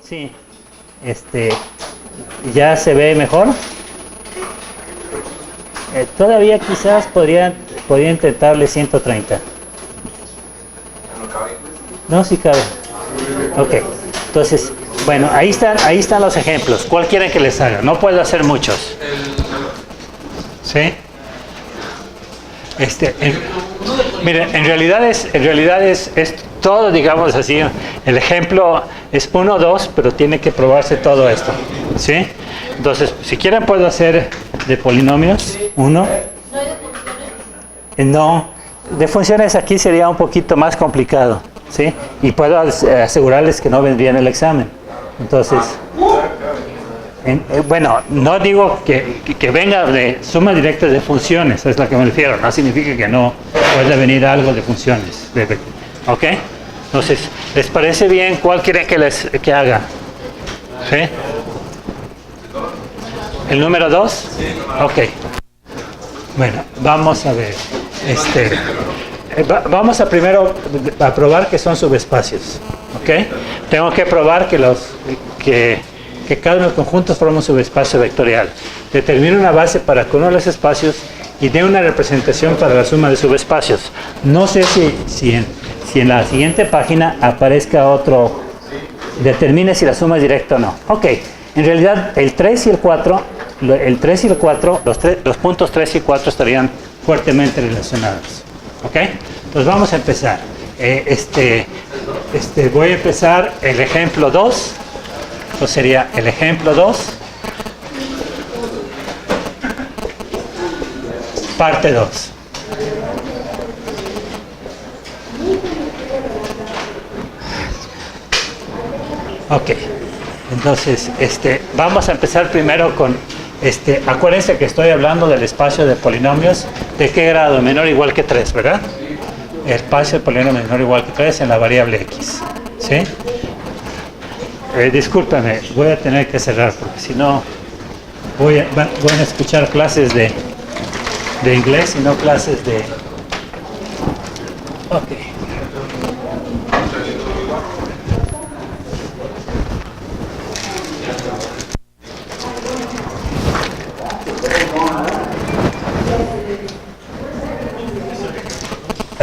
Sí, ya se ve mejor. Todavía quizás podría intentarle 130. No, sí cabe. Ok, entonces, bueno, ahí están los ejemplos. ¿Cuál quieren que les haga? No puedo hacer muchos. ¿Sí? Miren, en realidad es todo, digamos así. El ejemplo es 1, 2, pero tiene que probarse todo esto. ¿Sí? Entonces, si quieren puedo hacer de polinomios 1. No, de funciones aquí sería un poquito más complicado. ¿Sí? Y puedo asegurarles que no vendría en el examen. Entonces, bueno, no digo que venga de sumas directas de funciones, es a lo que me refiero. No significa que no pueda venir algo de funciones. ¿Ok? Entonces, ¿les parece bien? ¿Cuál quieren que haga? ¿Sí? ¿El número 2? Ok. Bueno, vamos a ver. Vamos a primero a probar que son subespacios. ¿Ok? Tengo que probar que cada uno de los conjuntos forma un subespacio vectorial. Determino una base para cada uno de los espacios y dé una representación para la suma de subespacios. No sé si en la siguiente página aparezca otro. Determine si la suma es directa o no. Ok. En realidad, el 3 y el 4, los puntos 3 y 4 estarían fuertemente relacionados. ¿Ok? Entonces vamos a empezar. Voy a empezar el ejemplo 2. Esto sería el ejemplo 2. Parte 2. Ok. Entonces, vamos a empezar primero con, acuérdense que estoy hablando del espacio de polinomios, ¿de qué grado? Menor o igual que 3, ¿verdad? El espacio de polinomios menor o igual que 3 en la variable x, ¿sí? Discúlpame, voy a tener que cerrar, porque si no, van a escuchar clases de inglés y no clases de... Ok.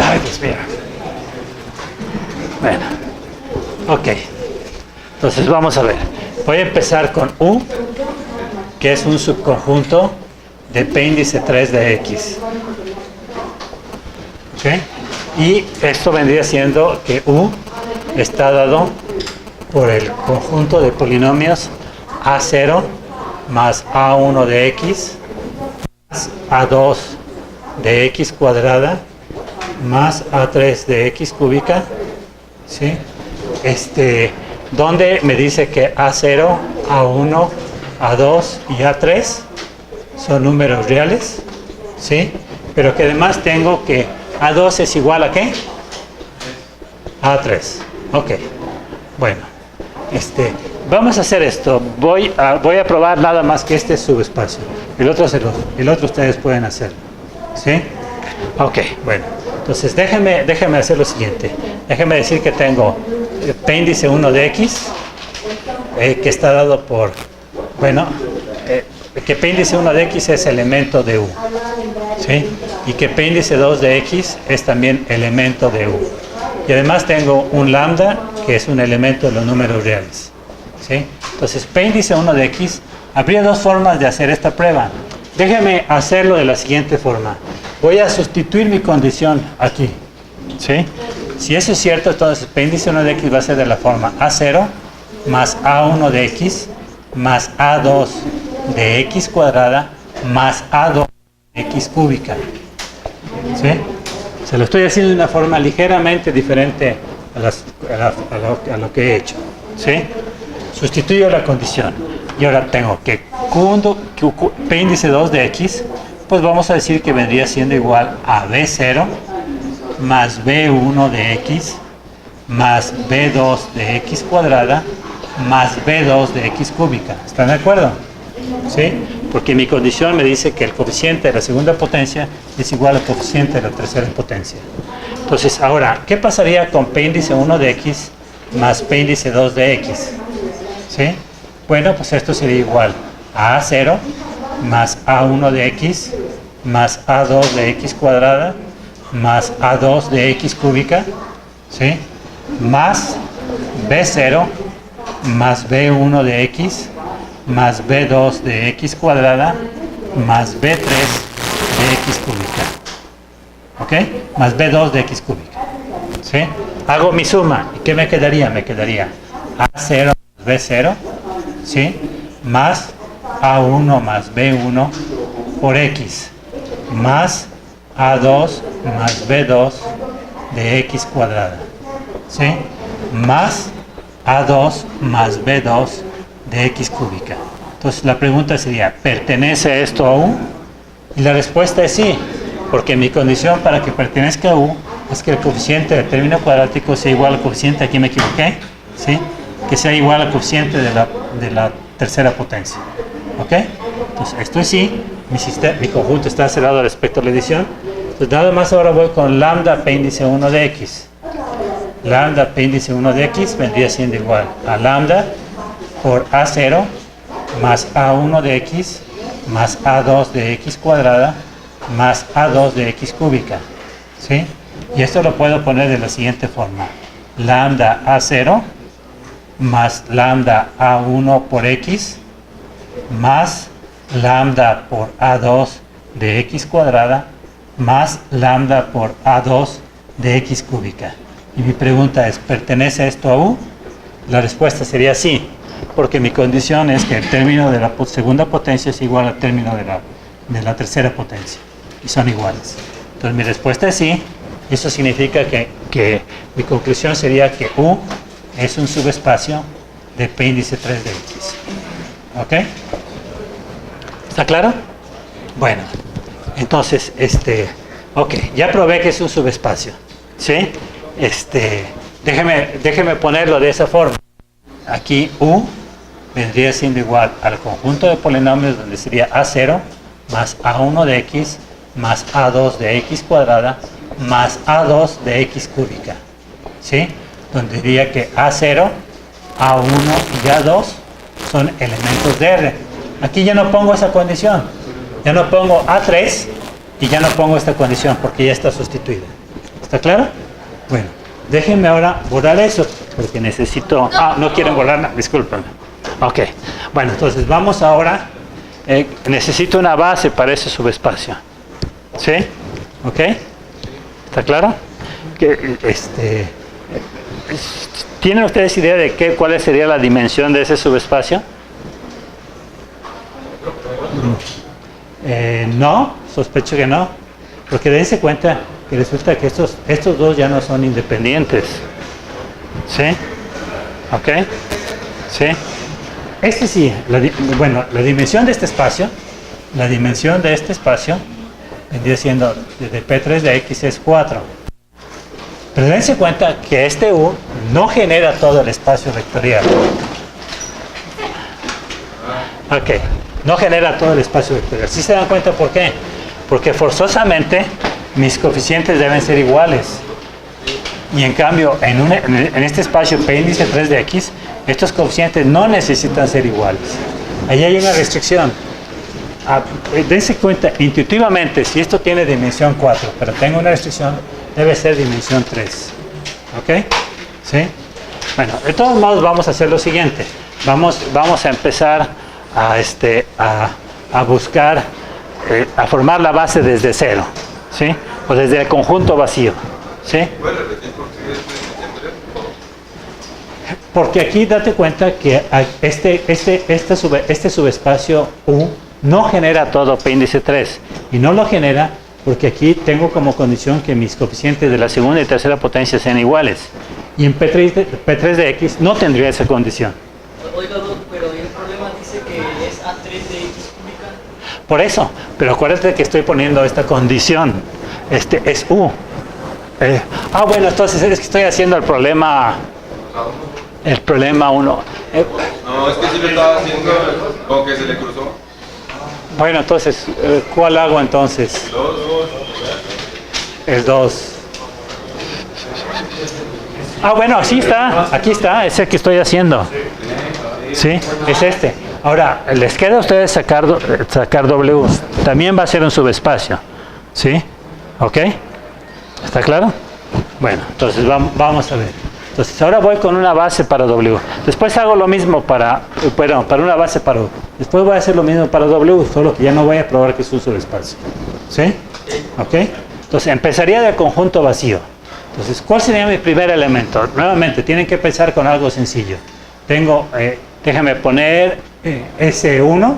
Ay, Dios mío. Bueno, ok. Entonces vamos a ver. Voy a empezar con U, que es un subconjunto de P índice 3 de X. ¿Ok? Y esto vendría siendo que U está dado por el conjunto de polinomios A0 más A1 de X más A2 de X cuadrada más A3 de X cúbica, ¿sí? Donde me dice que A0, A1, A2 y A3 son números reales, ¿sí? Pero que además tengo que A2 es igual a ¿qué? A3. Ok. Bueno, vamos a hacer esto. Voy a probar nada más que este subespacio. El otro ustedes pueden hacer, ¿sí? Ok, bueno. Entonces déjenme hacer lo siguiente. Déjenme decir que tengo P índice 1 de X, que está dado por, bueno, que P índice 1 de X es elemento de U, ¿sí? Y que P índice 2 de X es también elemento de U. Y además tengo un lambda, que es un elemento de los números reales, ¿sí? Entonces, P índice 1 de X, habría dos formas de hacer esta prueba. Déjenme hacerlo de la siguiente forma. Voy a sustituir mi condición aquí, ¿sí? Si eso es cierto, entonces P índice 1 de X va a ser de la forma A0 más A1 de X más A2 de X cuadrada más A2 de X cúbica, ¿sí? Se lo estoy haciendo de una forma ligeramente diferente a lo que he hecho, ¿sí? Sustituyo la condición y ahora tengo que P índice 2 de X, pues vamos a decir que vendría siendo igual a B0 más B1 de X más B2 de X cuadrada más B2 de X cúbica. ¿Están de acuerdo? ¿Sí? Porque mi condición me dice que el coeficiente de la segunda potencia es igual al coeficiente de la tercera potencia. Entonces, ahora, ¿qué pasaría con P índice 1 de X más P índice 2 de X? ¿Sí? Bueno, pues esto sería igual a A0 más A1 de X más A2 de X cuadrada más A2 de X cúbica, ¿sí? Más B0 más B1 de X más B2 de X cuadrada más B3 de X cúbica. ¿Ok? Más B2 de X cúbica. ¿Sí? Hago mi suma. ¿Y qué me quedaría? Me quedaría A0 más B0, ¿sí? Más A1 más B1 por X más A2 más B2 de X cuadrada, ¿sí? Más A2 más B2 de X cúbica. Entonces la pregunta sería, ¿pertenece esto a U? Y la respuesta es sí, porque mi condición para que pertenezca a U es que el coeficiente del término cuadrático sea igual al coeficiente, aquí me equivoqué, ¿sí? Que sea igual al coeficiente de la tercera potencia. ¿Ok? Entonces esto es sí, mi conjunto está cerrado respecto a la edición. Entonces nada más ahora voy con lambda P índice 1 de X. Lambda P índice 1 de X vendría siendo igual a lambda por A0 más A1 de X más A2 de X cuadrada más A2 de X cúbica, ¿sí? Y esto lo puedo poner de la siguiente forma. Lambda A0 más lambda A1 por X más lambda por A2 de X cuadrada más lambda por A2 de X cúbica. Y mi pregunta es, ¿pertenece esto a U? La respuesta sería sí, porque mi condición es que el término de la segunda potencia es igual al término de la tercera potencia, y son iguales. Entonces mi respuesta es sí. Eso significa que mi conclusión sería que U es un subespacio de P índice 3 de X. ¿Ok? ¿Está claro? Bueno, entonces, ok, ya probé que es un subespacio, ¿sí? Déjeme ponerlo de esa forma. Aquí U vendría siendo igual al conjunto de polinomios donde sería A0 más A1 de X más A2 de X cuadrada más A2 de X cúbica, ¿sí? Donde diría que A0, A1 y A2 son elementos de R. Aquí ya no pongo esa condición, ya no pongo A3 y ya no pongo esta condición porque ya está sustituida. ¿Está claro? Bueno, déjenme ahora borrar eso porque necesito... no quieren borrar, discúlpenme. Ok, bueno, entonces vamos ahora, necesito una base para ese subespacio, ¿sí? ¿Ok? ¿Está claro? ¿Tienen ustedes idea de cuál sería la dimensión de ese subespacio? No, sospecho que no, porque dense cuenta que resulta que estos dos ya no son independientes, ¿sí? ¿Ok? ¿Sí? Sí, la dimensión de este espacio, vendría siendo desde P3 de X es 4. Pero dense cuenta que este U no genera todo el espacio vectorial. Ok, no genera todo el espacio vectorial. ¿Sí se dan cuenta por qué? Porque forzosamente mis coeficientes deben ser iguales. Y en cambio, en este espacio P índice 3 de X, estos coeficientes no necesitan ser iguales. Ahí hay una restricción. Dense cuenta, intuitivamente, si esto tiene dimensión 4, pero tengo una restricción, debe ser dimensión 3. ¿Ok? ¿Sí? Bueno, de todos modos vamos a hacer lo siguiente. Vamos a empezar a buscar, a formar la base desde cero, ¿sí? O desde el conjunto vacío, ¿sí? Porque aquí date cuenta que este subespacio U no genera todo P índice 3 y no lo genera porque aquí tengo como condición que mis coeficientes de la segunda y tercera potencia sean iguales y en P3 de X no tendría esa condición. Oiga, pero el problema dice que es A3 de X cúbica. Por eso, pero acuérdate que estoy poniendo esta condición, es U. Bueno, entonces es que estoy haciendo el problema 1. No, es que si lo estaba haciendo, como que se le cruzó. Bueno, entonces, ¿cuál hago entonces? El 2. Bueno, así está, aquí está, es el que estoy haciendo. ¿Sí? Es este. Ahora, les queda a ustedes sacar W. También va a ser un subespacio. ¿Sí? ¿Ok? ¿Está claro? Bueno, entonces vamos a ver. Entonces, ahora voy con una base para W. Después hago lo mismo para una base para U. Después voy a hacer lo mismo para W, solo que ya no voy a probar que es un subespacio. ¿Sí? ¿Ok? Entonces, empezaría de conjunto vacío. Entonces, ¿cuál sería mi primer elemento? Nuevamente, tienen que empezar con algo sencillo. Tengo, déjame poner S1.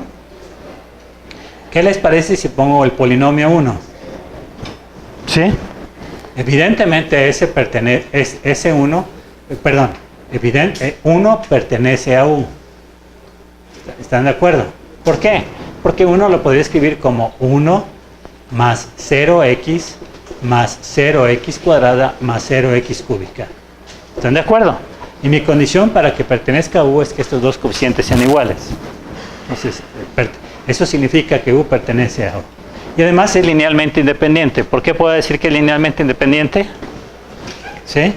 ¿Qué les parece si pongo el polinomio 1? ¿Sí? Evidentemente S1, evidente, 1 pertenece a U. ¿Están de acuerdo? ¿Por qué? Porque 1 lo podría escribir como 1 más 0x más 0x cuadrada más 0x cúbica. ¿Están de acuerdo? Y mi condición para que pertenezca a U es que estos dos coeficientes sean iguales. Entonces, eso significa que U pertenece a U. Y además es linealmente independiente. ¿Por qué puedo decir que es linealmente independiente? ¿Sí?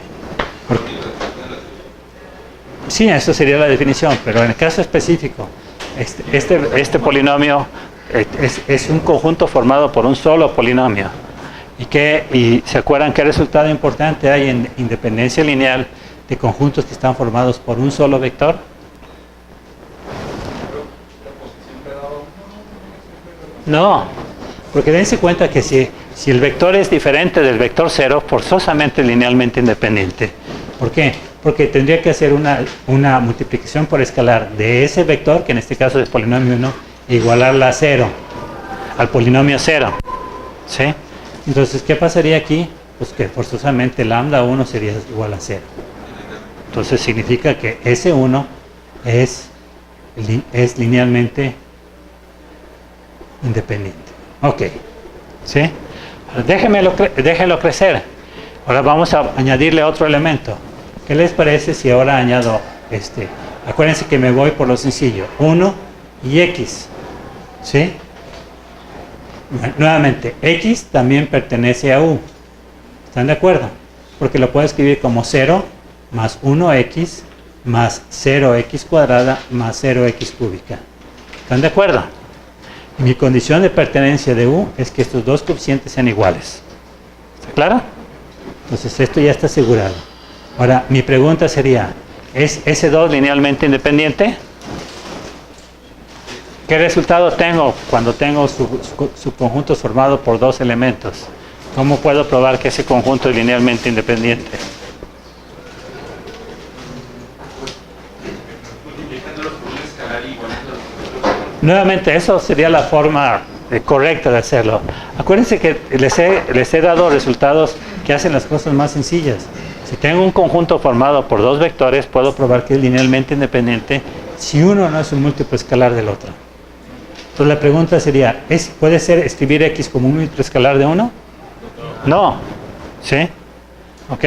Sí, eso sería la definición, pero en el caso específico, este polinomio es un conjunto formado por un solo polinomio. ¿Y se acuerdan qué resultado importante hay en independencia lineal de conjuntos que están formados por un solo vector? No, porque dense cuenta que si el vector es diferente del vector 0, forzosamente es linealmente independiente. ¿Por qué? Porque tendría que hacer una multiplicación por escalar de ese vector, que en este caso es polinomio 1, e igualarla a 0, al polinomio 0. ¿Sí? Entonces, ¿qué pasaría aquí? Pues que forzosamente lambda 1 sería igual a 0. Entonces significa que S1 es linealmente independiente. Ok. ¿Sí? Déjenlo crecer. Ahora vamos a añadirle otro elemento. ¿Qué les parece si ahora añado Acuérdense que me voy por lo sencillo. 1 y X. ¿Sí? Nuevamente, X también pertenece a U. ¿Están de acuerdo? Porque lo puedo escribir como 0 más 1X más 0X cuadrada más 0X cúbica. ¿Están de acuerdo? Y mi condición de pertenencia de U es que estos dos coeficientes sean iguales. ¿Está claro? Entonces esto ya está asegurado. Ahora, mi pregunta sería, ¿es S2 linealmente independiente? ¿Qué resultado tengo cuando tengo subconjuntos formados por dos elementos? ¿Cómo puedo probar que ese conjunto es linealmente independiente? Nuevamente, eso sería la forma correcta de hacerlo. Acuérdense que les he dado resultados que hacen las cosas más sencillas. Si tengo un conjunto formado por dos vectores, puedo probar que es linealmente independiente si uno no es un múltiplo escalar del otro. Entonces la pregunta sería, ¿puede ser escribir X como un múltiplo escalar de 1? No. ¿Sí? ¿Ok?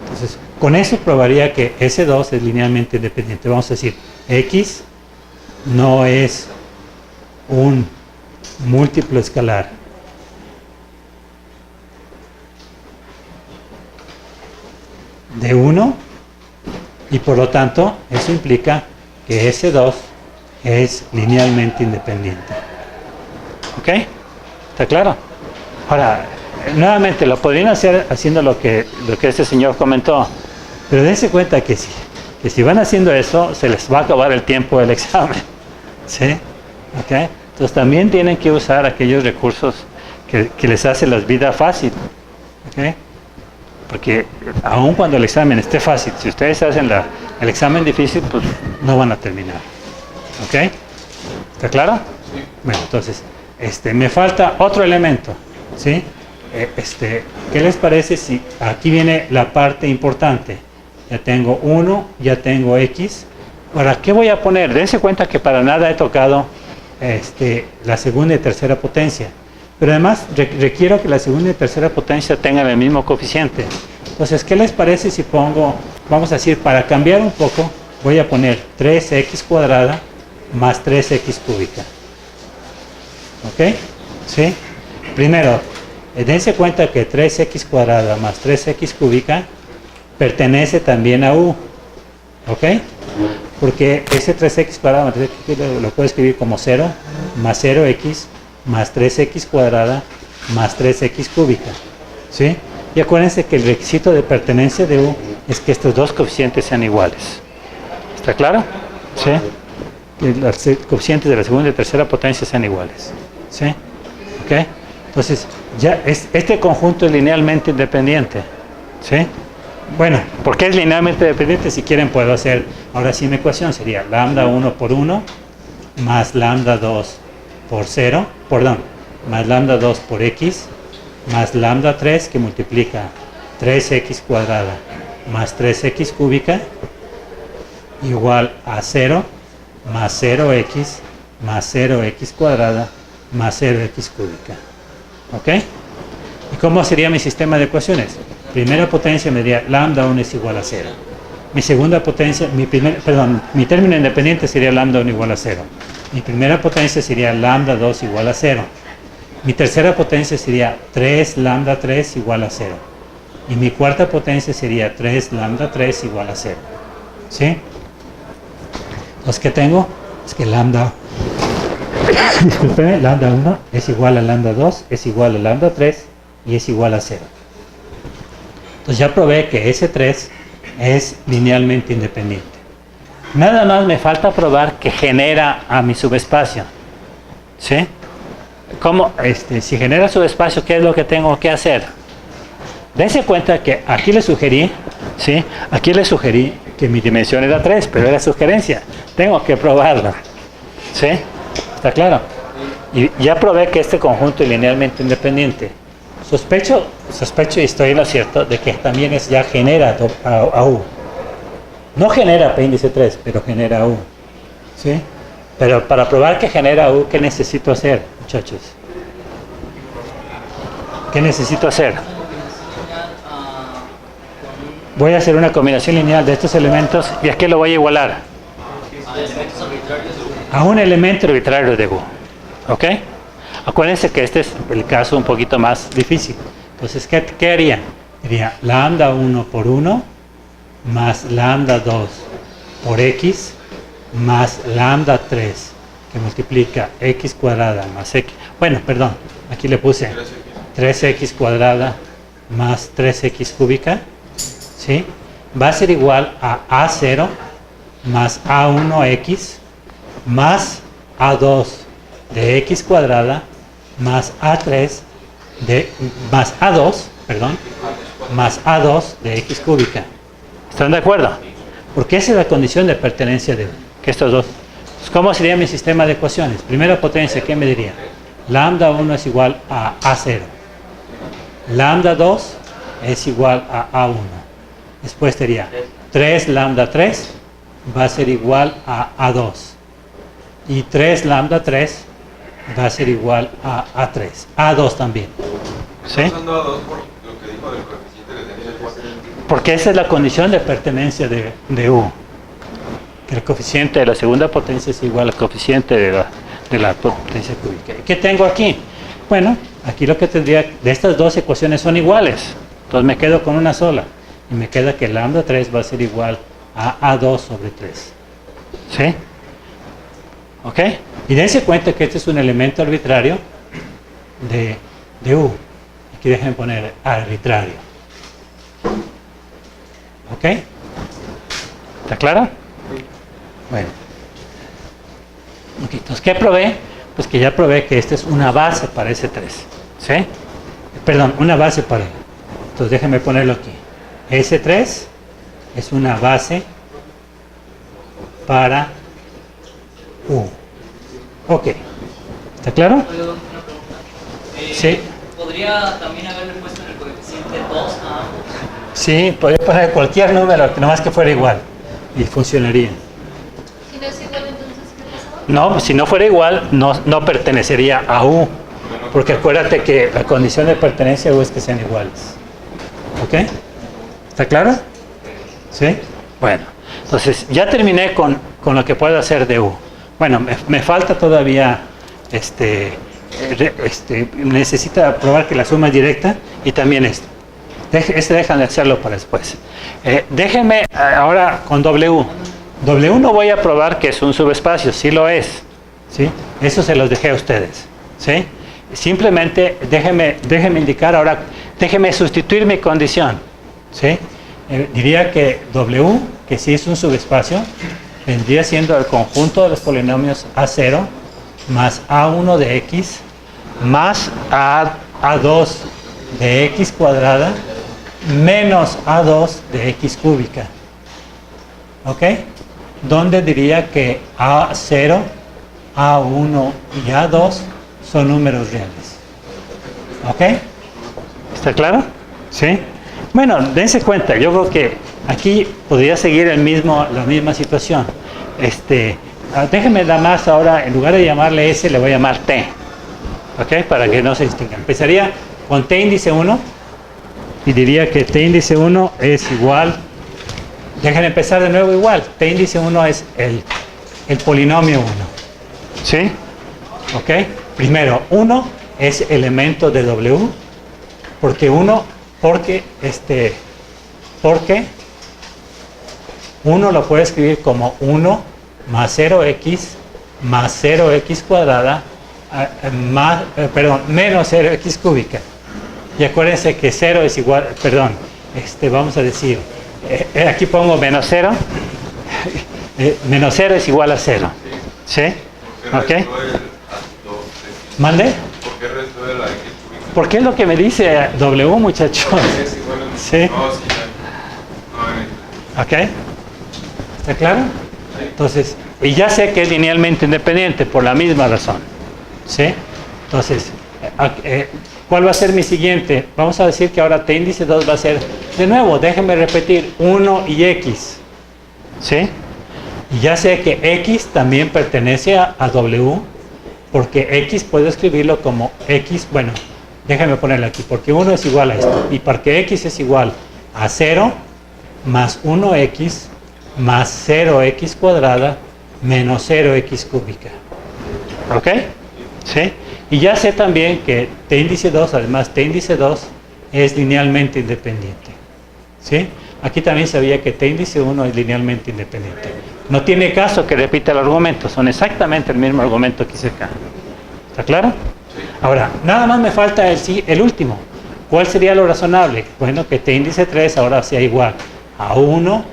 Entonces, con eso probaría que S2 es linealmente independiente. Vamos a decir, X no es un múltiplo escalar de 1 y por lo tanto eso implica que S2 es linealmente independiente. ¿Ok? ¿Está claro? Ahora, nuevamente lo podrían hacer haciendo lo que este señor comentó, pero dense cuenta que si van haciendo eso, se les va a acabar el tiempo del examen. ¿Sí? ¿Ok? Entonces también tienen que usar aquellos recursos que les hacen la vida fácil. ¿Ok? Porque aun cuando el examen esté fácil, si ustedes hacen el examen difícil, pues no van a terminar. ¿Ok? ¿Está claro? Sí. Bueno, entonces, me falta otro elemento. ¿Sí? ¿Qué les parece si aquí viene la parte importante? Ya tengo 1, ya tengo X. Ahora, ¿qué voy a poner? Dense cuenta que para nada he tocado la segunda y tercera potencia. Pero además requiero que la segunda y tercera potencia tengan el mismo coeficiente. Entonces, ¿qué les parece si pongo, vamos a decir, para cambiar un poco, voy a poner 3x cuadrada más 3x cúbica? ¿Ok? ¿Sí? Primero, dense cuenta que 3x cuadrada más 3x cúbica pertenece también a U. ¿Ok? Porque ese 3x cuadrada más 3x lo puedo escribir como 0 más 0x más 3x cuadrada más 3x cúbica. ¿Sí? Y acuérdense que el requisito de pertenencia de U es que estos dos coeficientes sean iguales. ¿Está claro? ¿Sí? Que los coeficientes de la segunda y tercera potencia sean iguales. ¿Sí? ¿Ok? Entonces, ya este conjunto es linealmente independiente. ¿Sí? Bueno, ¿por qué es linealmente independiente? Si quieren puedo hacer, ahora sí mi ecuación sería lambda 1 por 1 más lambda 2 por 0, perdón, más lambda 2 por x más lambda 3 que multiplica 3x cuadrada más 3x cúbica igual a 0 más 0x más 0x cuadrada más 0x cúbica. ¿Ok? ¿Y cómo sería mi sistema de ecuaciones? Primera potencia me diría lambda 1 es igual a 0. Mi segunda potencia, mi término independiente sería lambda 1 igual a 0. Mi primera potencia sería lambda 2 igual a 0. Mi tercera potencia sería 3 lambda 3 igual a 0. Y mi cuarta potencia sería 3 lambda 3 igual a 0. ¿Sí? Los que tengo es que lambda, discúlpeme, lambda 1 es igual a lambda 2, es igual a lambda 3 y es igual a 0. Entonces ya probé que ese 3 es linealmente independiente. Nada más me falta probar que genera a mi subespacio. ¿Sí? ¿Cómo? Si genera subespacio, ¿qué es lo que tengo que hacer? Dense cuenta que aquí le sugerí, ¿sí? Aquí le sugerí que mi dimensión era 3, pero era sugerencia. Tengo que probarla. ¿Sí? ¿Está claro? Y ya probé que este conjunto es linealmente independiente. Sospecho y estoy en lo cierto de que también ya genera a U. No genera P índice 3, pero genera a U. ¿Sí? Pero para probar que genera U, ¿qué necesito hacer, muchachos? ¿Qué necesito hacer? Voy a hacer una combinación lineal de estos elementos y ¿a qué lo voy a igualar? A un elemento arbitrario de U. ¿Ok? Acuérdense que este es el caso un poquito más difícil. Entonces, ¿qué haría? Diría lambda 1 por 1 más lambda 2 por x más lambda 3 que multiplica x cuadrada más x. Bueno, perdón, aquí le puse 3x cuadrada más 3x cúbica. ¿Sí? Va a ser igual a A0 más A1x más A2 de x cuadrada más A3 más A2, perdón, más A2 de x cúbica. ¿Están de acuerdo? Porque esa es la condición de pertenencia de que estos dos. Entonces, ¿cómo sería mi sistema de ecuaciones? Primera potencia, ¿qué me diría? Lambda 1 es igual a A0. Lambda 2 es igual a A1. Después sería 3 lambda 3 va a ser igual a A2. Y 3 lambda 3 va a ser igual a A3. A2 también. ¿Sí? Pasando a 2 por lo que dijo del coeficiente de densidad 4. Porque esa es la condición de pertenencia de U. Que el coeficiente de la segunda potencia es igual al coeficiente de la potencia cúbica. ¿Qué tengo aquí? Bueno, aquí lo que tendría, de estas dos ecuaciones son iguales. Entonces me quedo con una sola. Y me queda que lambda 3 va a ser igual a A2 sobre 3. ¿Sí? ¿Ok? Y dense cuenta que este es un elemento arbitrario de U. Aquí déjenme poner arbitrario. ¿Ok? ¿Está claro? Bueno. Okay, entonces, ¿qué probé? Pues que ya probé que esta es una base para ese 3. ¿Sí? Perdón, una base para él. Entonces déjenme ponerlo aquí. S3 es una base para U. Ok. ¿Está claro? Sí. ¿Podría también haberle puesto en el coeficiente 2 a ambos? Sí, podría poner cualquier número, nomás que fuera igual. Y funcionaría. Si no es igual, entonces, ¿qué pasó? No, si no fuera igual, no pertenecería a U. Porque acuérdate que la condición de pertenencia a U es que sean iguales. ¿Ok? ¿Está claro? ¿Sí? Bueno, entonces ya terminé con lo que puedo hacer de U. Bueno, me falta todavía, necesita probar que la suma es directa y también esto. Dejan de hacerlo para después. Déjenme ahora con W. W no voy a probar que es un subespacio, sí lo es, ¿sí? Eso se los dejé a ustedes, ¿sí? Simplemente déjenme indicar ahora, déjenme sustituir mi condición, ¿sí? Diría que W, que sí es un subespacio, vendría siendo el conjunto de los polinomios A0 más A1 de X más A2 de X cuadrada menos A2 de X cúbica. ¿Ok? Donde diría que A0, A1 y A2 son números reales. ¿Ok? ¿Está claro? ¿Sí? Bueno, dense cuenta, yo creo que aquí podría seguir la misma situación. Déjenme nada más ahora, en lugar de llamarle S, le voy a llamar T. ¿Ok? Para que no se distinga. Empezaría con T índice 1 y diría que T índice 1 es igual. Déjenme empezar de nuevo igual. T índice 1 es el polinomio 1. ¿Sí? ¿Ok? Primero, 1 es elemento de W. Porque 1 lo puede escribir como 1 más 0x más 0x cuadrada menos 0x cúbica. Y acuérdense que 0 es igual, vamos a decir, aquí pongo menos 0, menos 0 es igual a 0. ¿Sí? ¿Ok? ¿Mande? ¿Por qué el resto de la X cúbica? Porque es lo que me dice W, muchachos. ¿Sí? ¿Ok? ¿Está claro? Entonces, y ya sé que es linealmente independiente por la misma razón. ¿Sí? Entonces, ¿cuál va a ser mi siguiente? Vamos a decir que ahora T índice 2 va a ser, de nuevo, déjenme repetir, 1 y X. ¿Sí? Y ya sé que X también pertenece a W, porque X puedo escribirlo como X, bueno, déjenme ponerlo aquí, porque 1 es igual a esto, y porque X es igual a 0 más 1X más 0X cuadrada menos 0X cúbica. ¿Ok? ¿Sí? Y ya sé también que T índice 2, además T índice 2 es linealmente independiente. ¿Sí? Aquí también sabía que T índice 1 es linealmente independiente. No tiene caso que repita el argumento, son exactamente el mismo argumento que hice acá. ¿Está claro? Ahora, nada más me falta el último. ¿Cuál sería lo razonable? Bueno, que T índice 3 ahora sea igual a 1,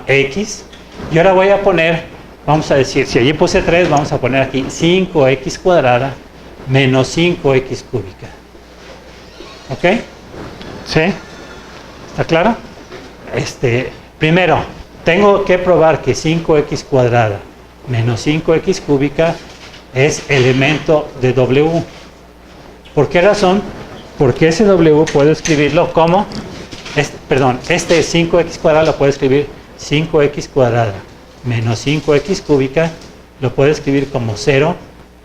X. Y ahora voy a poner, vamos a decir, si allí puse 3, vamos a poner aquí 5X cuadrada menos 5X cúbica. ¿Ok? ¿Sí? ¿Está claro? Primero, tengo que probar que 5X cuadrada menos 5X cúbica es elemento de W. ¿Por qué razón? Porque ese W puedo escribirlo como, este 5X cuadrada lo puedo escribir 5X cuadrada menos 5X cúbica, lo puedo escribir como 0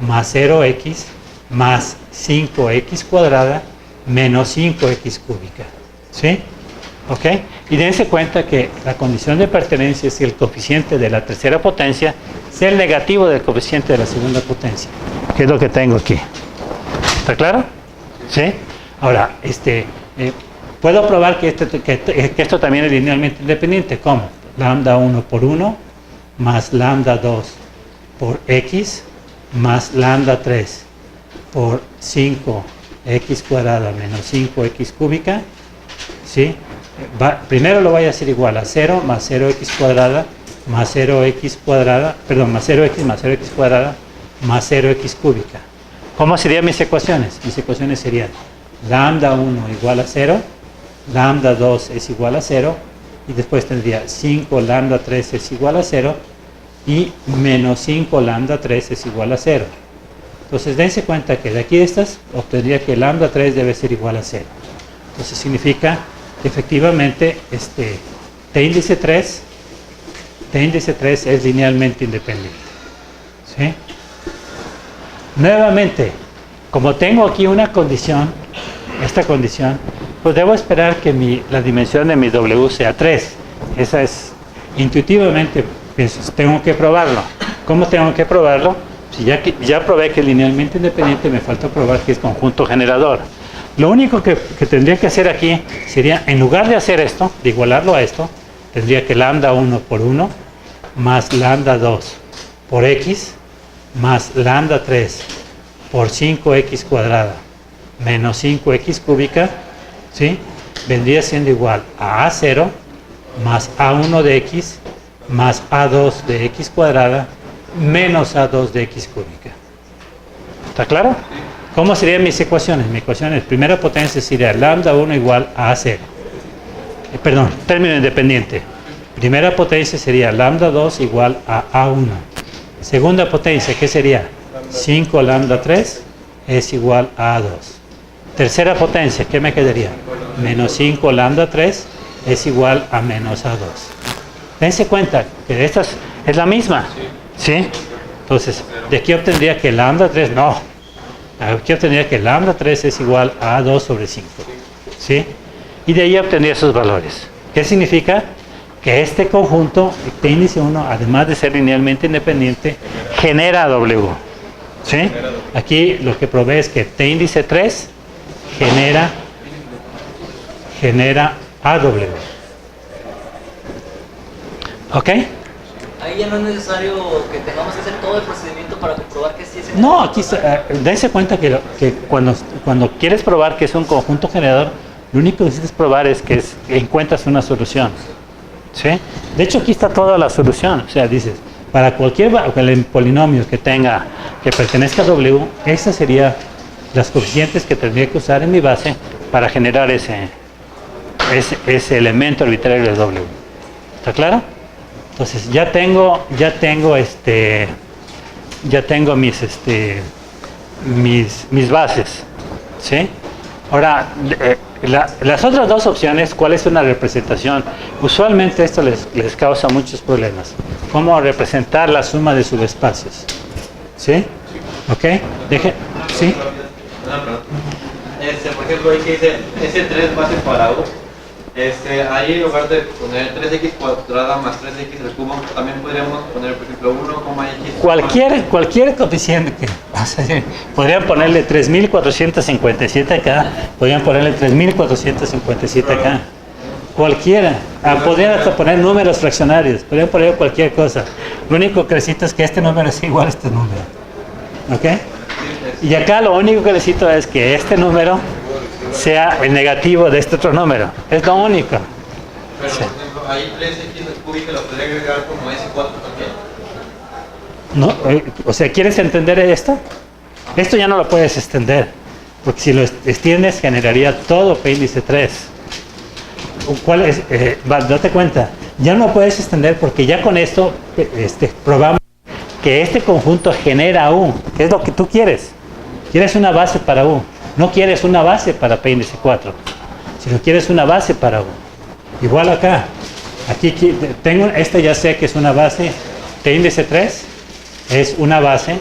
más 0X más 5X cuadrada menos 5X cúbica. ¿Sí? ¿Ok? Y dense cuenta que la condición de pertenencia es que el coeficiente de la tercera potencia sea el negativo del coeficiente de la segunda potencia, que es lo que tengo aquí. ¿Está claro? ¿Sí? Ahora, puedo probar que esto también es linealmente independiente. ¿Cómo? Lambda 1 por 1 más lambda 2 por X más lambda 3 por 5X cuadrada menos 5X cúbica. ¿Sí? Primero lo voy a hacer igual a 0 más 0X cuadrada más 0X cuadrada, más 0X más 0X cuadrada más 0X cúbica. ¿Cómo serían mis ecuaciones? Mis ecuaciones serían lambda 1 igual a 0, lambda 2 es igual a 0, y después tendría 5 lambda 3 es igual a 0, y menos 5 lambda 3 es igual a 0. Entonces dense cuenta que de aquí de estas obtendría que lambda 3 debe ser igual a 0. Entonces significa que efectivamente T índice 3 es linealmente independiente. ¿Sí? Nuevamente, como tengo aquí una condición, esta condición, pues debo esperar que la dimensión de mi W sea 3. Esa es, intuitivamente, pienso, tengo que probarlo. ¿Cómo tengo que probarlo? Si ya probé que es linealmente independiente, me falta probar que es conjunto generador. Lo único que tendría que hacer aquí sería, en lugar de hacer esto, de igualarlo a esto, tendría que lambda 1 por 1 más lambda 2 por x más lambda 3 por 5x cuadrada menos 5x cúbica, ¿sí? Vendría siendo igual a A0 más A1 de x más A2 de x cuadrada menos A2 de x cúbica. ¿Está claro? ¿Cómo serían mis ecuaciones? Mi ecuación es primera potencia sería lambda 1 igual a A0. Perdón, término independiente. Primera potencia sería lambda 2 igual a A1. Segunda potencia, ¿qué sería? 5 lambda 3 es igual a A2. Tercera potencia, ¿qué me quedaría? Menos 5 lambda 3 es igual a menos A2. Dense cuenta que esta es la misma. ¿Sí? Entonces, de aquí obtendría que lambda 3, no. Aquí obtendría que lambda 3 es igual a A2 sobre 5. ¿Sí? Y de ahí obtendría esos valores. ¿Qué significa? Que este conjunto, T índice 1, además de ser linealmente independiente, genera W. ¿Sí? Aquí lo que provee es que T índice 3 genera AW. ¿Ok? Ahí ya no es necesario que tengamos que hacer todo el procedimiento para comprobar que sí es. No, aquí dense cuenta que cuando quieres probar que es un conjunto generador, lo único que necesitas probar es que encuentras una solución. ¿Sí? De hecho, aquí está toda la solución. O sea, dices, para cualquier polinomio que pertenezca a W, esas serían las coeficientes que tendría que usar en mi base para generar ese elemento arbitrario de W. ¿Está claro? Entonces ya tengo mis bases, ¿sí? Ahora, las otras dos opciones, ¿cuál es una representación? Usualmente esto les causa muchos problemas. ¿Cómo representar la suma de subespacios? ¿Sí? ¿Ok? ¿Sí? Por ejemplo, ahí que dice S3 base para U. Ahí en lugar de poner 3x cuadrada más 3x al cubo, también podríamos poner, por ejemplo, 1,x. Cualquier coeficiente que podrían ponerle 3457 acá, podrían ponerle 3457 acá. Cualquiera. Podrían hasta poner números fraccionarios, podrían poner cualquier cosa. Lo único que necesito es que este número sea igual a este número. ¿Ok? Y acá lo único que necesito es que este número sea el negativo de este otro número. Es lo único. Pero, Sí. por ejemplo, ahí 3x cúbico lo podría agregar como S4 también. No, o sea, ¿quieres entender esto? Esto ya no lo puedes extender, porque si lo extiendes generaría todo P índice 3. ¿Cuál es? Date cuenta, ya no lo puedes extender porque ya con esto probamos que este conjunto genera U, que es lo que tú quieres. Quieres una base para U. No quieres una base para P índice 4, sino quieres una base para U. Igual acá. Aquí tengo, ya sé que es una base. P índice 3 es una base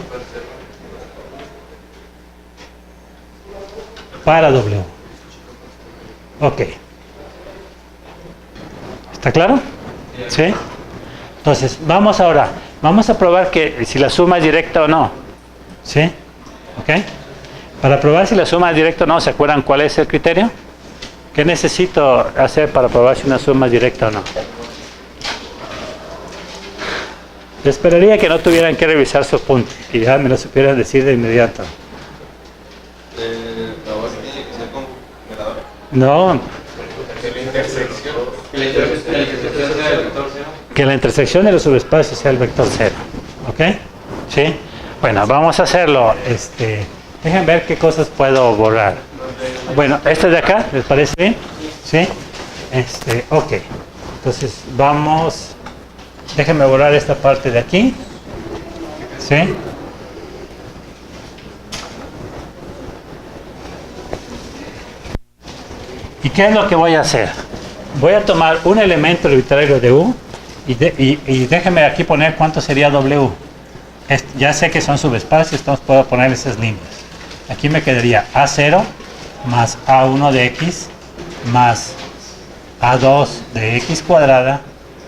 para W. Ok. ¿Está claro? ¿Sí? Entonces, vamos a probar que si la suma es directa o no. ¿Sí? ¿Ok? Para probar si la suma es directa o no, ¿se acuerdan cuál es el criterio? ¿Qué necesito hacer para probar si una suma es directa o no? Yo esperaría que no tuvieran que revisar su punto, que ya me lo supieran decir de inmediato. La base tiene que ser con generador. No, que la intersección de los subespacios sea el vector 0. ¿Ok? ¿Sí? Bueno, vamos a hacerlo. Dejen ver qué cosas puedo borrar. Bueno, este de acá, ¿les parece bien? ¿Sí? Ok. Entonces, déjenme borrar esta parte de aquí. ¿Sí? ¿Y qué es lo que voy a hacer? Voy a tomar un elemento arbitrario de U y déjenme aquí poner cuánto sería W. Ya sé que son subespacios, entonces puedo poner esas líneas. Aquí me quedaría A0 más A1 de X más A2 de X cuadrada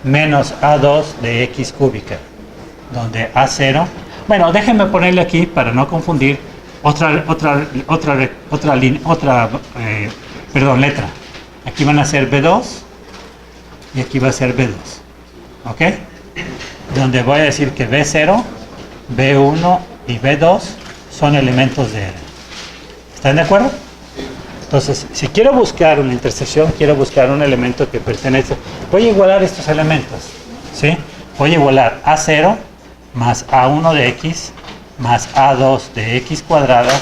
menos A2 de X cúbica, donde A0, bueno, déjenme ponerle aquí para no confundir letra. Aquí van a ser B2 y aquí va a ser B2. ¿Ok? donde voy a decir que B0, B1 y B2 son elementos de R. ¿Están de acuerdo? Entonces, si quiero buscar una intersección, quiero buscar un elemento que pertenece, voy a igualar estos elementos, ¿sí? Voy a igualar A0 más A1 de X más A2 de X cuadrada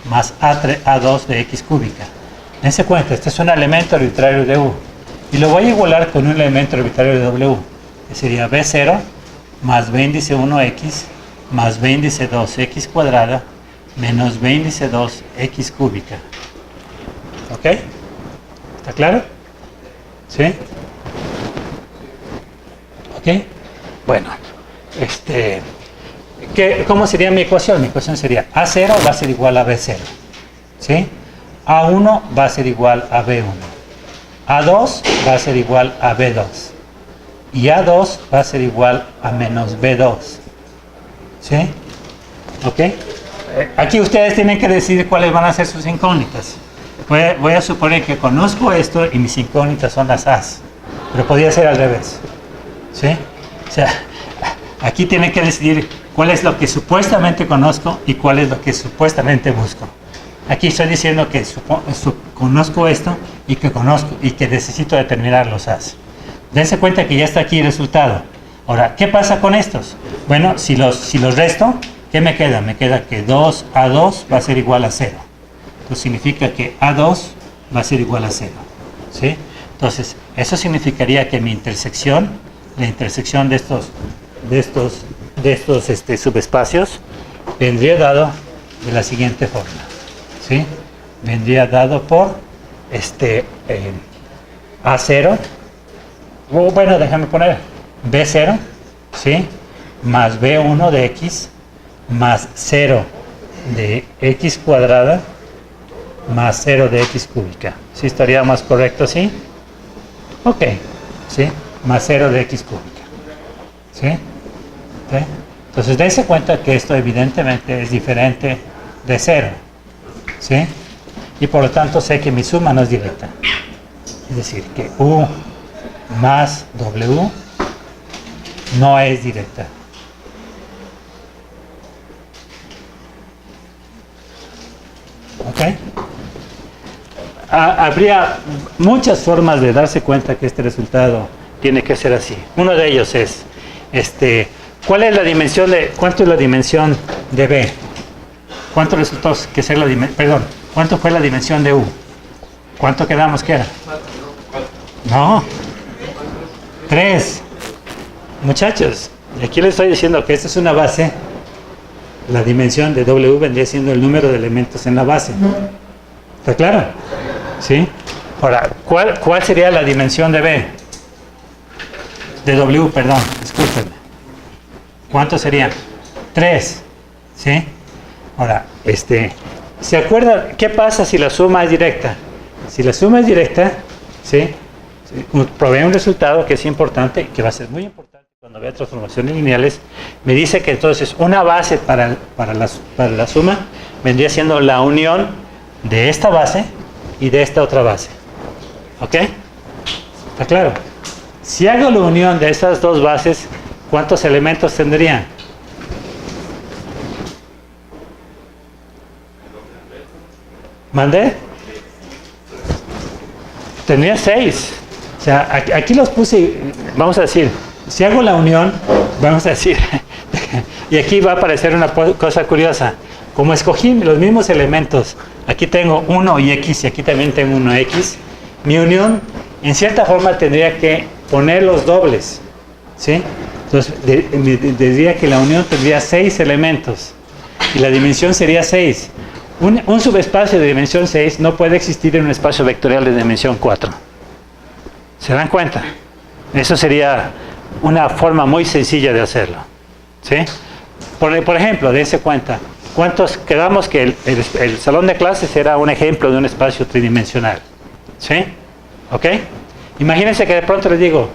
más A2 de X cúbica. Dense cuenta, este es un elemento arbitrario de U. Y lo voy a igualar con un elemento arbitrario de W, que sería B0 más B índice 1X más B índice 2X cuadrada menos B índice 2X cúbica. ¿Ok? ¿Está claro? ¿Sí? ¿Ok? Bueno, ¿cómo sería mi ecuación? Mi ecuación sería A0 va a ser igual a B0. ¿Sí? A1 va a ser igual a B1. A2 va a ser igual a B2. Y A2 va a ser igual a menos B2. ¿Sí? ¿Ok? Aquí ustedes tienen que decidir cuáles van a ser sus incógnitas. Voy a suponer que conozco esto y mis incógnitas son las A's. Pero podría ser al revés. ¿Sí? O sea, aquí tienen que decidir cuál es lo que supuestamente conozco y cuál es lo que supuestamente busco. Aquí estoy diciendo que conozco esto y que necesito determinar los A's. Dense cuenta que ya está aquí el resultado. Ahora, ¿qué pasa con estos? Bueno, si los resto, ¿qué me queda? Me queda que 2A2 va a ser igual a 0. Entonces significa que A2 va a ser igual a 0. ¿Sí? Entonces, eso significaría que mi intersección, la intersección de estos subespacios, vendría dado de la siguiente forma. ¿Sí? Vendría dado por A0, bueno, déjame poner B0, ¿sí? Más B1 de X más 0 de X cuadrada más 0 de X cúbica. ¿Sí estaría más correcto así? Ok, ¿sí? Más 0 de X cúbica. ¿Sí? ¿Sí? Entonces, dense cuenta que esto evidentemente es diferente de 0. ¿Sí? Y por lo tanto sé que mi suma no es directa. Es decir, que U más W no es directa. ¿Ok? Habría muchas formas de darse cuenta que este resultado tiene que ser así. Uno de ellos es, ¿cuál es la dimensión cuánto es la dimensión de B? ¿Cuánto resultó que ser la dimensión? Perdón, ¿cuánto fue la dimensión de U? ¿Cuánto quedamos que era? No. 3. Muchachos, aquí les estoy diciendo que esta es una base. La dimensión de W vendría siendo el número de elementos en la base. ¿Está claro? ¿Sí? Ahora, ¿cuál sería la dimensión de B? De W, perdón, discúlpenme. ¿Cuánto sería? 3. ¿Sí? Ahora, ¿se acuerdan qué pasa si la suma es directa? Si la suma es directa, ¿sí? Provee un resultado que es importante, que va a ser muy importante cuando vea transformaciones lineales. Me dice que entonces una base para la suma vendría siendo la unión de esta base y de esta otra base. ¿Ok? ¿Está claro? Si hago la unión de estas dos bases, ¿cuántos elementos tendrían? ¿Mandé? Tendría 6. O sea, aquí los puse, vamos a decir, si hago la unión, vamos a decir, y aquí va a aparecer una cosa curiosa. Como escogí los mismos elementos, aquí tengo 1 y X y aquí también tengo 1X, mi unión, en cierta forma, tendría que poner los dobles. ¿Sí? Entonces, diría que la unión tendría 6 elementos y la dimensión sería 6. Un subespacio de dimensión 6 no puede existir en un espacio vectorial de dimensión 4. ¿Se dan cuenta? Eso sería una forma muy sencilla de hacerlo. ¿Sí? Por ejemplo, dense cuenta, quedamos que el salón de clases era un ejemplo de un espacio tridimensional. ¿Sí? ¿Ok? Imagínense que de pronto les digo,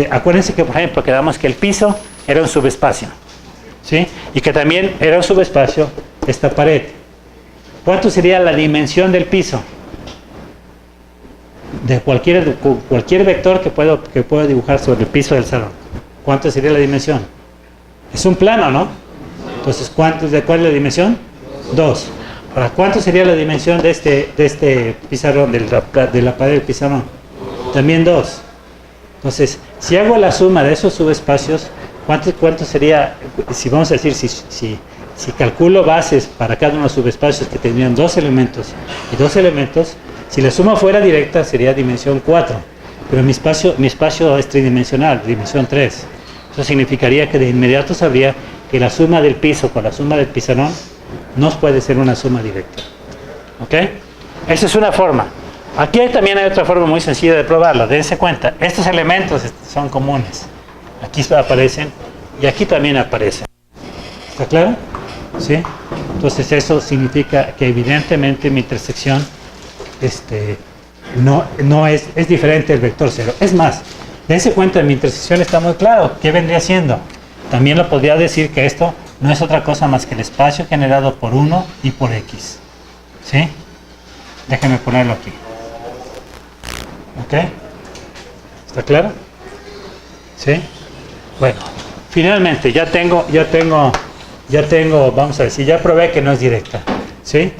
acuérdense que, por ejemplo, quedamos que el piso era un subespacio. ¿Sí? Y que también era un subespacio esta pared. ¿Cuánto sería la dimensión del piso? De cualquier vector que pueda dibujar sobre el piso del salón. ¿cuánto sería la dimensión? Es un plano, ¿no? Entonces, ¿de cuál es la dimensión? 2. Ahora, ¿cuánto sería la dimensión de este pizarrón, de la pared del pizarrón? También 2. Entonces, si hago la suma de esos subespacios, ¿cuánto sería? Si vamos a decir, si calculo bases para cada uno de los subespacios que tendrían 2 elementos y 2 elementos, si la suma fuera directa sería dimensión 4. Pero mi espacio es tridimensional, dimensión 3. Eso significaría que de inmediato sabría que la suma del piso con la suma del pizarrón no puede ser una suma directa. ¿Ok? Esa es una forma. Aquí también hay otra forma muy sencilla de probarlo. Dense cuenta, estos elementos son comunes. Aquí aparecen y aquí también aparecen. ¿Está claro? ¿Sí? Entonces eso significa que evidentemente mi intersección no es diferente del vector 0. Es más, dense cuenta, mi intersección está muy claro. ¿Qué vendría siendo? También lo podría decir que esto no es otra cosa más que el espacio generado por 1 y por x. ¿Sí? Déjenme ponerlo aquí. ¿Ok? ¿Está claro? ¿Sí? Bueno, finalmente ya tengo, vamos a decir, ya probé que no es directa. ¿Sí?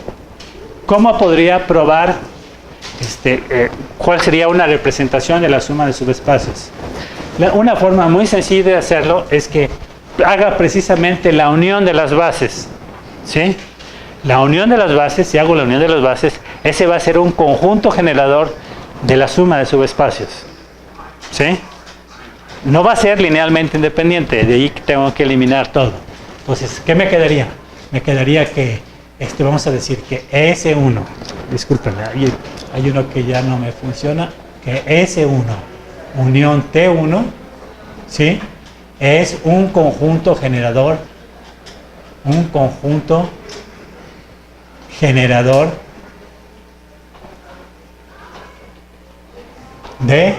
¿Cómo podría probar cuál sería una representación de la suma de subespacios? Una forma muy sencilla de hacerlo es que haga precisamente la unión de las bases. ¿Sí? La unión de las bases, si hago la unión de las bases, ese va a ser un conjunto generador de la suma de subespacios. ¿Sí? No va a ser linealmente independiente, de ahí que tengo que eliminar todo. Entonces, ¿qué me quedaría? Me quedaría que, vamos a decir que S1, discúlpenme, hay uno que ya no me funciona, que S1 unión T1, ¿sí? Es un conjunto generador de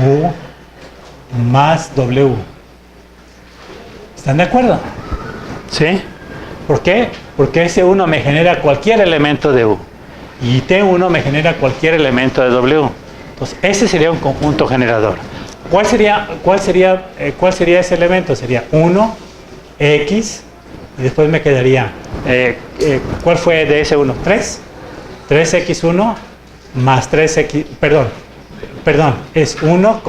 U más W. ¿Están de acuerdo? ¿Sí? ¿Por qué? Porque S1 me genera cualquier elemento de U y T1 me genera cualquier elemento de W. Entonces, ese sería un conjunto generador. ¿Cuál sería ese elemento? Sería 1, X, y después me quedaría, ¿cuál fue de ese 1? 3. 3X1 más 3X, perdón, es 1,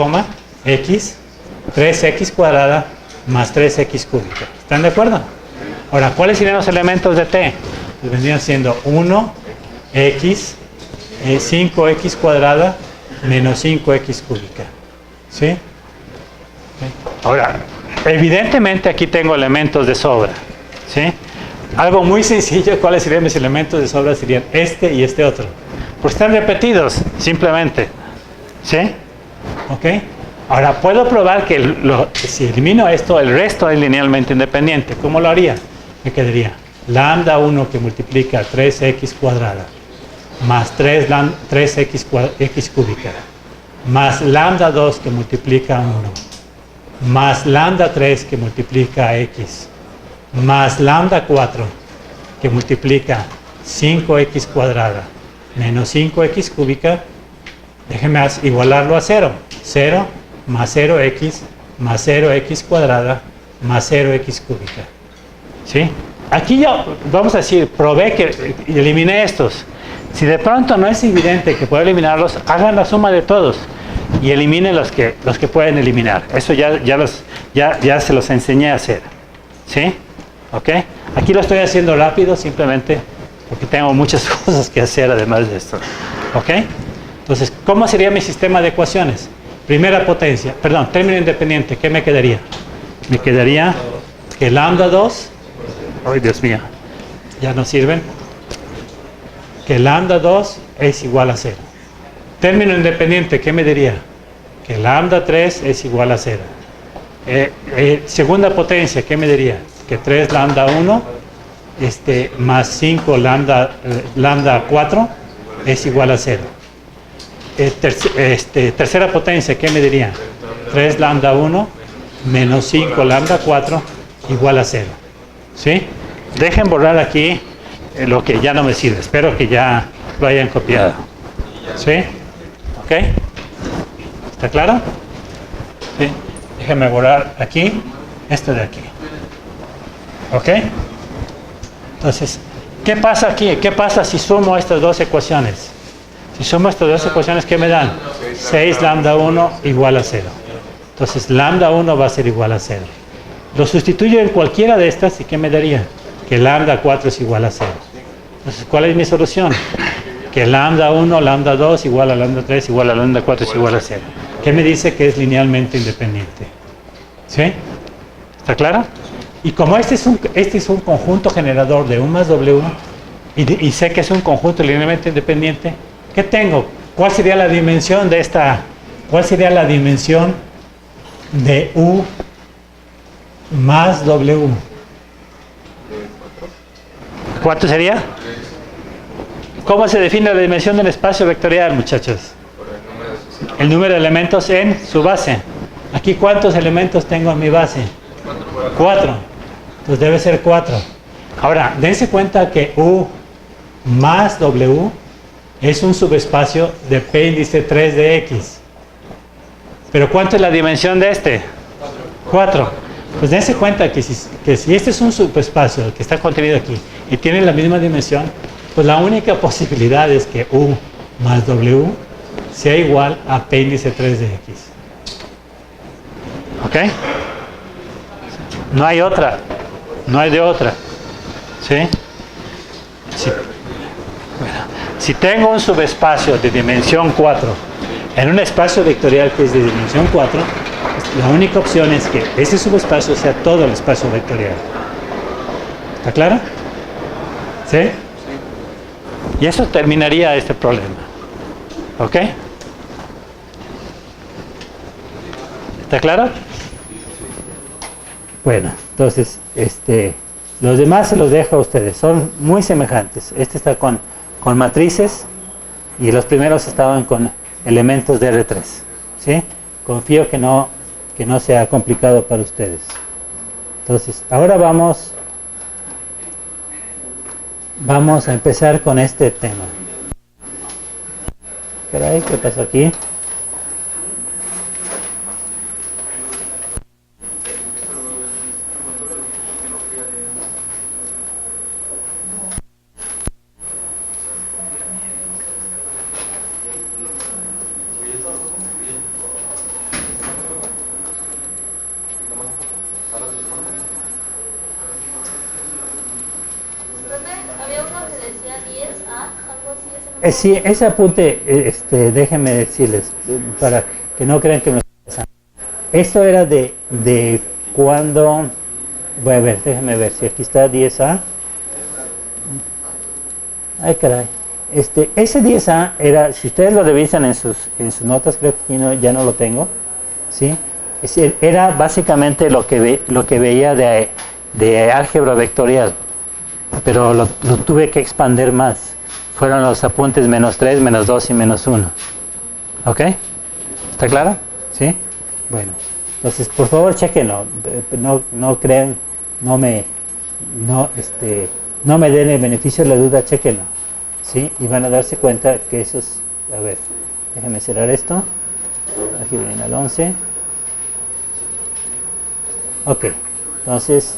X, 3X cuadrada más 3X cúbica. ¿Están de acuerdo? Ahora, ¿cuáles serían los elementos de T? Pues vendrían siendo 1, X, 5X cuadrada menos 5X cúbica. ¿Sí? Ahora, evidentemente aquí tengo elementos de sobra. ¿Sí? Algo muy sencillo, ¿cuáles serían mis elementos de sobra? Serían este y este otro. Pues están repetidos, simplemente. ¿Sí? ¿Ok? Ahora, puedo probar que si elimino esto, el resto es linealmente independiente. ¿Cómo lo haría? Me quedaría lambda 1 que multiplica 3x cuadrada más 3x cúbica más lambda 2 que multiplica 1 más lambda 3 que multiplica x más lambda 4 que multiplica 5x cuadrada menos 5x cúbica. Déjenme igualarlo a 0. 0 más 0x más 0x cuadrada más 0x cúbica. ¿Sí? Aquí yo, vamos a decir, probé que eliminé estos. Si de pronto no es evidente que puedo eliminarlos, hagan la suma de todos y eliminen los que pueden eliminar. Eso ya se los enseñé a hacer. ¿Sí? ¿Ok? Aquí lo estoy haciendo rápido simplemente porque tengo muchas cosas que hacer además de esto. ¿Ok? Entonces, ¿cómo sería mi sistema de ecuaciones? Primera potencia, término independiente, ¿qué me quedaría? Me quedaría que lambda 2, ¡ay, Dios mío! Ya no sirven. Que lambda 2 es igual a 0. Término independiente, ¿qué me diría? Que lambda 3 es igual a 0. Segunda potencia, ¿qué me diría? Que 3 lambda 1 más 5 lambda 4 es igual a 0. Tercera potencia, ¿qué me diría? 3 lambda 1 menos 5 lambda 4 igual a 0. ¿Sí? Dejen borrar aquí lo que ya no me sirve. Espero que ya lo hayan copiado. ¿Sí? ¿Ok? ¿Está claro? ¿Sí? Déjenme borrar aquí, esto de aquí. ¿Ok? Entonces, ¿qué pasa aquí? ¿Qué pasa si sumo estas dos ecuaciones? Si sumo estas dos ecuaciones, ¿qué me dan? 6 lambda 1 igual a 0. Entonces, lambda 1 va a ser igual a 0. Lo sustituyo en cualquiera de estas y ¿qué me daría? Que lambda 4 es igual a 0. Entonces, ¿cuál es mi solución? Que lambda 1, lambda 2 igual a lambda 3 igual a lambda 4 es igual a 0. ¿Qué me dice que es linealmente independiente? ¿Sí? ¿Está claro? Y como este es un conjunto generador de U más W y sé que es un conjunto linealmente independiente, ¿qué tengo? ¿Cuál sería la dimensión de esta? ¿Cuál sería la dimensión de U más W? ¿Cuánto sería? ¿Cómo se define la dimensión del espacio vectorial, muchachos? El número de elementos en su base. Aquí, ¿cuántos elementos tengo en mi base? 4. Entonces debe ser 4. Ahora, dense cuenta que U más W es un subespacio de P índice 3 de X. ¿Pero cuánto es la dimensión de este? 4. Pues dense cuenta que si este es un subespacio que está contenido aquí y tiene la misma dimensión, pues la única posibilidad es que U más W sea igual a P índice 3 de X. ¿Ok? No hay otra. No hay de otra. ¿Sí? Bueno, si tengo un subespacio de dimensión 4 en un espacio vectorial que es de dimensión 4, la única opción es que ese subespacio sea todo el espacio vectorial. ¿Está claro? ¿Sí? Y eso terminaría este problema. ¿Ok? ¿Está claro? Bueno, entonces, los demás se los dejo a ustedes. Son muy semejantes. Este está con matrices y los primeros estaban con elementos de R3. ¿Sí? Confío que no sea complicado para ustedes. Entonces, ahora vamos a empezar con este tema. Caray, ¿qué pasó aquí? Había uno que decía 10A, algo así. Ese Sí, ese apunte, déjenme decirles, para que no crean que me estoy pasando. Esto era de cuando, voy a ver, déjenme ver si aquí está 10A. Ay, caray. Ese 10A era, si ustedes lo revisan en sus notas, creo que aquí ya no lo tengo, ¿sí? Era básicamente lo que veía de álgebra vectorial, pero lo tuve que expandir más. Fueron los apuntes -3, -2 y -1. ¿Ok? ¿Está claro? ¿Sí? Bueno, entonces por favor chequenlo. No crean, no me den el beneficio de la duda, chequenlo. ¿Sí? Y van a darse cuenta que eso es. A ver, déjenme cerrar esto. Aquí viene el 11. Ok, entonces